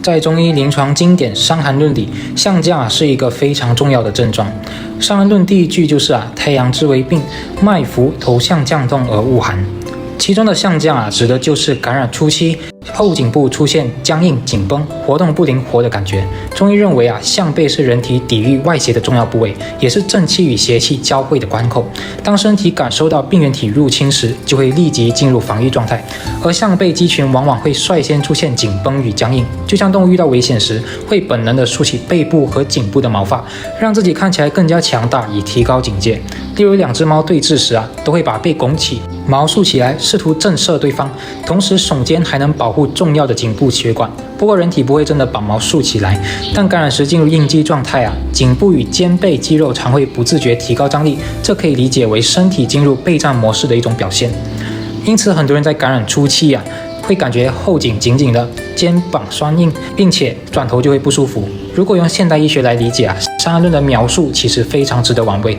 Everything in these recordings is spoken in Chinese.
在中醫臨床經典《傷寒論》裡，項降是一個非常重要的症狀。《傷寒論》第一句就是太陽之為病，脈浮頭項降動而惡寒。其中的項降指的就是感染初期後頸部出現僵硬緊繃、活動不靈活的感覺。中醫認為項背是人體抵禦外邪的重要部位，也是正氣與邪氣交匯的關口。當身體感受到病原體入侵時，就會立即進入防禦狀態。而項背肌群往往會率先出現緊繃與僵硬，就像動物遇到危險時，會本能地豎起背部和頸部的毛髮，讓自己看起來更加強大，以提高警戒。例如兩隻貓對峙時都會把背拱起，毛豎起來，試圖震懾對方，同時耸肩還能保護重要的頸部血管。不過人體不會真的把毛豎起來，但感染時進入应激狀態頸部與肩背肌肉常會不自覺提高張力，這可以理解為身體進入備戰模式的一種表現。因此很多人在感染初期會感覺後頸緊緊的，肩膀痠硬，並且轉頭就會不舒服。如果用現代醫學來理解《傷寒論》的描述其實非常值得玩味。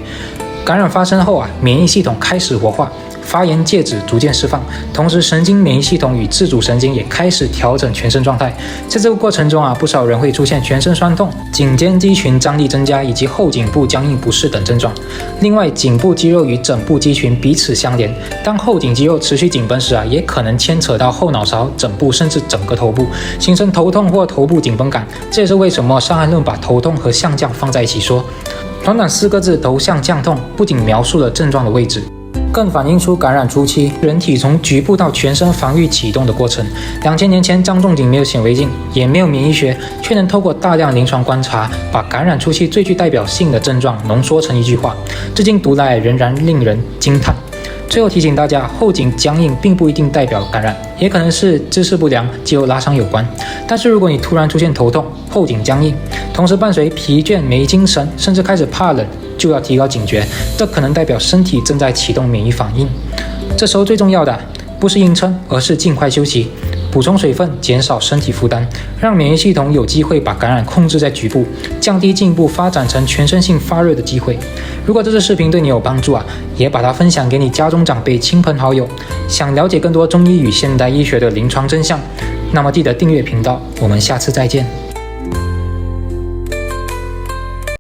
感染發生後免疫系統開始活化，發炎介质逐漸釋放，同時神經免疫系統與自主神經也開始調整全身狀態。在這個過程中不少人會出現全身痠痛、頸肩肌群張力增加以及後頸部僵硬不適等症狀。另外，頸部肌肉與枕部肌群彼此相連，當後頸肌肉持續緊繃時也可能牽扯到後腦勺、枕部甚至整個頭部，形成頭痛或頭部緊繃感。這也是為什麼《傷寒論》把頭痛和項降放在一起說。短短4個字頭項降痛，不僅描述了症狀的位置，更反映出感染初期人體從局部到全身防禦啟動的過程。2000年前張仲景沒有顯微鏡，也沒有免疫學，卻能透過大量臨床觀察，把感染初期最具代表性的症狀濃縮成一句話，至今讀來仍然令人驚嘆。最後提醒大家，後頸僵硬並不一定代表感染，也可能是姿勢不良、肌肉拉傷有關。但是如果你突然出現頭痛、後頸僵硬，同時伴隨疲倦、沒精神，甚至開始怕冷，就要提高警覺，這可能代表身體正在啟動免疫反應。這時候最重要的不是硬撐，而是盡快休息，補充水分，減少身體負擔，讓免疫系統有機會把感染控制在局部，降低進一步發展成全身性發熱的機會。如果這次視頻對你有幫助也把它分享給你家中長輩、親朋好友。想了解更多中醫與現代醫學的臨床真相，那麼記得訂閱頻道，我們下次再見。